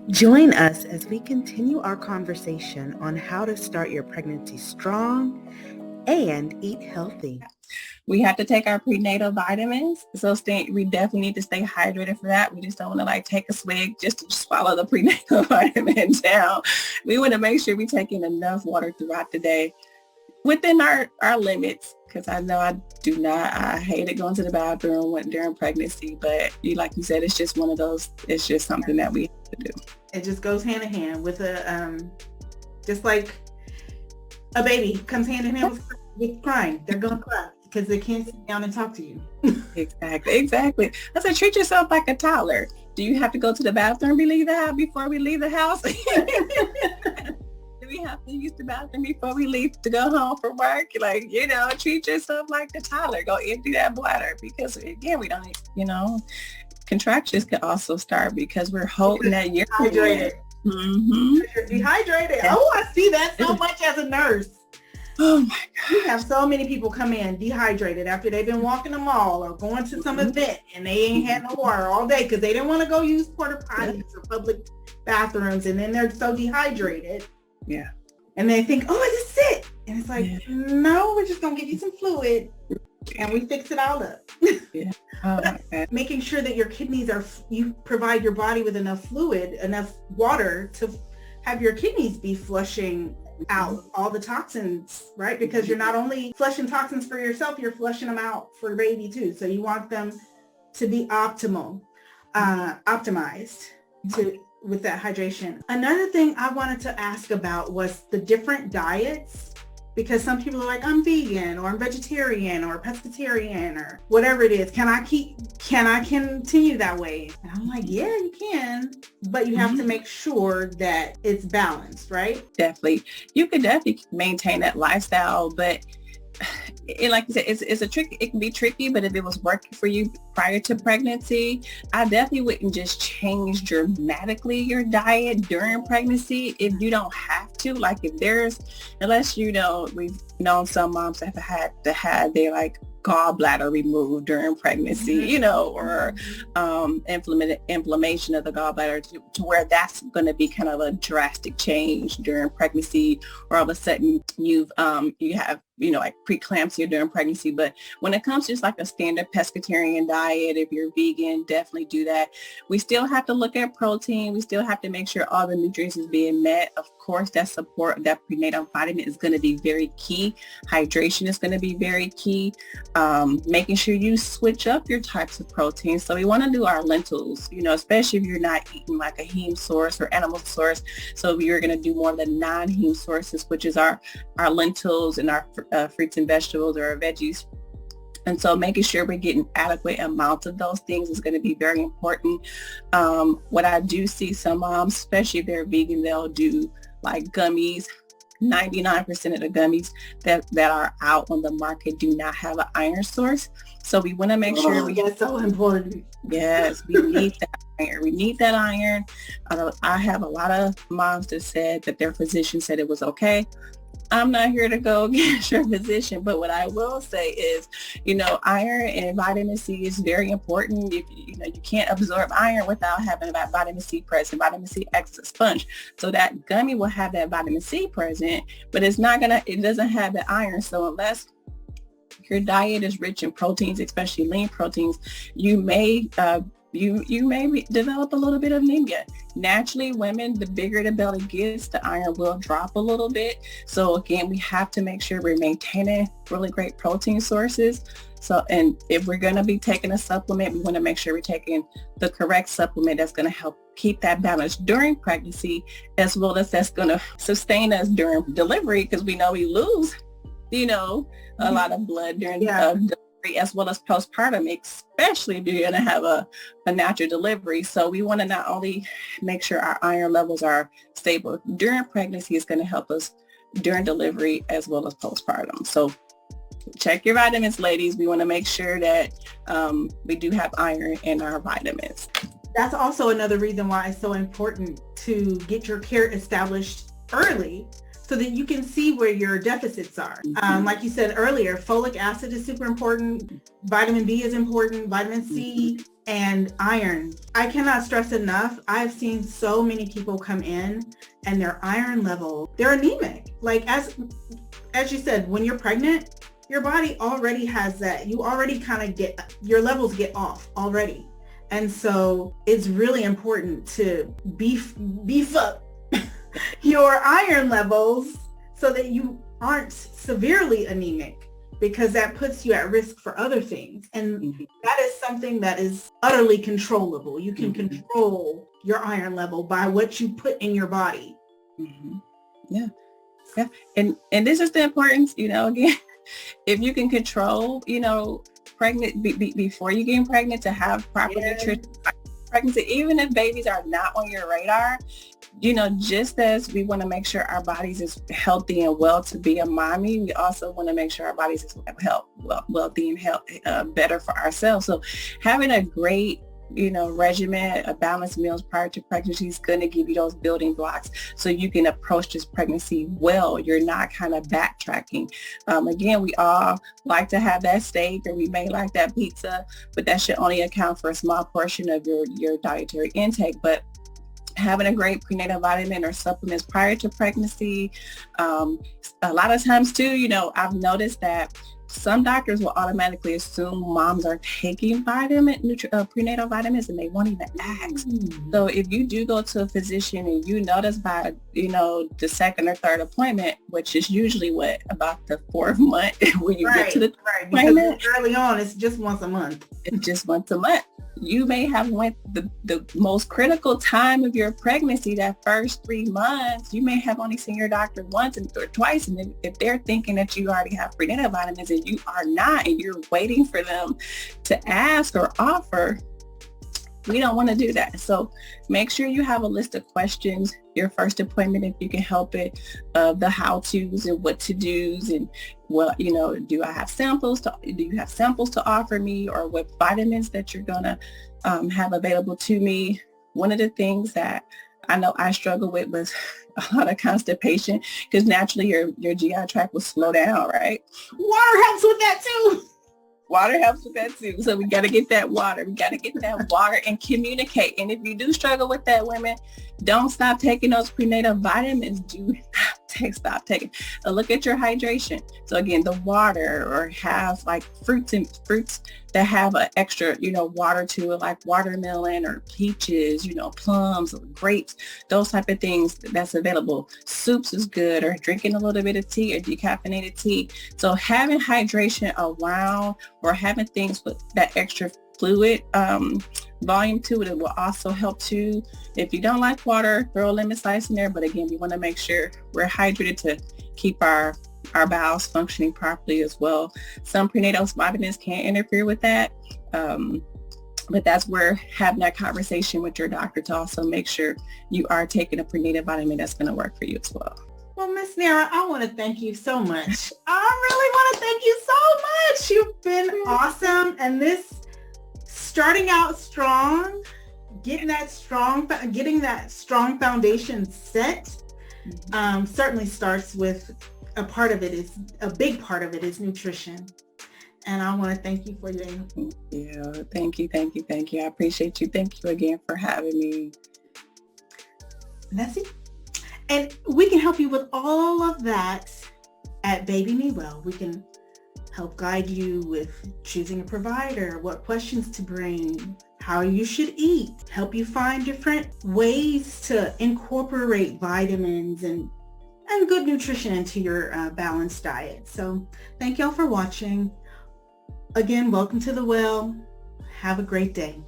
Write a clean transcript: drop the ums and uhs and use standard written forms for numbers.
Join us as we continue our conversation on how to start your pregnancy strong and eat healthy. We have to take our prenatal vitamins. So we definitely need to stay hydrated for that. We just don't want to take a swig just to swallow the prenatal vitamin down. We want to make sure we're taking enough water throughout the day within our limits. Because I know I hated going to the bathroom during pregnancy, but like you said, it's just one of those, it's just something that we have to do. It just goes hand in hand with just like a baby comes hand in hand with crying. They're going to cry because they can't sit down and talk to you. Exactly. I said, treat yourself like a toddler. Do you have to go to the bathroom before we leave the house? Do we have to use the bathroom before we leave to go home from work? Treat yourself like a toddler. Go empty that bladder because, again, we don't, contractions can also start because we're holding that urine. Dehydrated. Mm-hmm. You're dehydrated. Oh, I see that so much as a nurse. Oh my God. We have so many people come in dehydrated after they've been walking the mall or going to some event and they ain't had no water all day because they didn't want to go use porta potties or public bathrooms, and then they're so dehydrated. Yeah. And they think, oh, I just sit. And it's like, no, we're just going to give you some fluid and we fix it all up. Yeah. Oh my God. Making sure that your kidneys you provide your body with enough fluid, enough water to have your kidneys be flushing out all the toxins, right? Because you're not only flushing toxins for yourself, you're flushing them out for the baby too. So you want them to be optimized with that hydration. Another thing I wanted to ask about was the different diets, because some people are like, I'm vegan or I'm vegetarian or pescatarian or whatever it is. Can I continue that way? And I'm like, yeah, you can, but you have to make sure that it's balanced, right? Definitely. You could definitely maintain that lifestyle, but like you said, it can be tricky, but if it was working for you prior to pregnancy, I definitely wouldn't just change dramatically your diet during pregnancy if you don't have to. Unless we've known some moms that have had to have their gallbladder removed during pregnancy, or inflammation of the gallbladder to where that's going to be kind of a drastic change during pregnancy, or all of a sudden you have preeclampsia during pregnancy. But when it comes to just a standard pescatarian diet, if you're vegan, definitely do that. We still have to look at protein. We still have to make sure all the nutrients is being met. Of course, that support, that prenatal vitamin is going to be very key. Hydration is going to be very key. Making sure you switch up your types of protein. So we want to do our lentils, especially if you're not eating a heme source or animal source. So you're going to do more of the non-heme sources, which is our lentils and our fruits and vegetables or our veggies. And so making sure we're getting adequate amounts of those things is going to be very important. What I do see some moms, especially if they're vegan, they'll do gummies. 99% of the gummies that are out on the market do not have an iron source. So we want to make sure that's so important. Yes, we need that iron. We need that iron. I have a lot of moms that said that their physician said it was okay. I'm not here to go against your physician, but what I will say is, iron and vitamin C is very important. You can't absorb iron without having that vitamin C present. Vitamin C acts as a sponge. So that gummy will have that vitamin C present, but it doesn't have the iron. So unless your diet is rich in proteins, especially lean proteins, you may develop a little bit of anemia. Naturally, women, the bigger the belly gets, the iron will drop a little bit. So again, we have to make sure we're maintaining really great protein sources. So, and if we're going to be taking a supplement, we want to make sure we're taking the correct supplement that's going to help keep that balance during pregnancy, as well as that's going to sustain us during delivery, because we know we lose, a lot of blood during delivery, as well as postpartum, especially if you're going to have a natural delivery. So we want to not only make sure our iron levels are stable during pregnancy, it's going to help us during delivery as well as postpartum. So check your vitamins, ladies. We want to make sure that we do have iron in our vitamins. That's also another reason why it's so important to get your care established early, so that you can see where your deficits are. Like you said earlier, folic acid is super important. Vitamin B is important. Vitamin C And iron. I cannot stress enough. I've seen so many people come in and their iron level, they're anemic. Like as you said, when you're pregnant, your body already has that. You already kind of your levels get off already. And so it's really important to beef up your iron levels so that you aren't severely anemic, because that puts you at risk for other things. And that is something that is utterly controllable. You can control your iron level by what you put in your body. Yeah. Yeah. And this is the importance, again, if you can control, pregnant before you get pregnant, to have proper nutrition, pregnancy, even if babies are not on your radar, just as we want to make sure our bodies is healthy and well to be a mommy, we also want to make sure our bodies is wealthy and better for ourselves. So having a great regimen, a balanced meals prior to pregnancy is going to give you those building blocks so you can approach this pregnancy well. You're not kind of backtracking. Again, we all like to have that steak, or we may like that pizza, but that should only account for a small portion of your dietary intake. But having a great prenatal vitamin or supplements prior to pregnancy, a lot of times too, I've noticed that some doctors will automatically assume moms are taking prenatal vitamins, and they won't even ask. So if you do go to a physician and you notice by, the second or third appointment, which is usually about the 4th month when you get to the appointment. Because early on, it's just once a month. It's just once a month. You may have went the most critical time of your pregnancy, that first 3 months, you may have only seen your doctor once or twice. And if they're thinking that you already have prenatal vitamins and you are not, and you're waiting for them to ask or offer, we don't want to do that. So make sure you have a list of questions your first appointment, if you can help it, the how-tos and what to-dos, and do you have samples to offer me, or what vitamins that you're gonna have available to me. One of the things that I know I struggle with was a lot of constipation, because naturally your GI tract will slow down, right? Water helps with that too. Water helps with that too. So we got to get that water. We got to get that water and communicate. And if you do struggle with that, women, don't stop taking those prenatal vitamins. Do not stop taking. Look at your hydration. So again, the water, or have like fruits that have an extra, water to it, like watermelon or peaches, plums or grapes, those type of things that's available. Soups is good, or drinking a little bit of tea or decaffeinated tea. So having hydration around, or having things with that extra fluid volume to it will also help too. If you don't like water, throw a lemon slice in there. But again, we want to make sure we're hydrated to keep our bowels functioning properly as well. Some prenatal vitamins can interfere with that. But that's where having that conversation with your doctor to also make sure you are taking a prenatal vitamin that's going to work for you as well. Well, Miss Nara, I want to thank you so much. I really want to thank you so much. You've been awesome. And this starting out strong, getting that strong foundation set, certainly starts with a big part of it is nutrition. And I want to thank you for your input. Yeah, thank you. I appreciate you. Thank you again for having me. And that's it. And we can help you with all of that at Baby Me Well. We can help guide you with choosing a provider, what questions to bring, how you should eat, help you find different ways to incorporate vitamins and good nutrition into your balanced diet. So thank y'all for watching. Again, welcome to the well. Have a great day.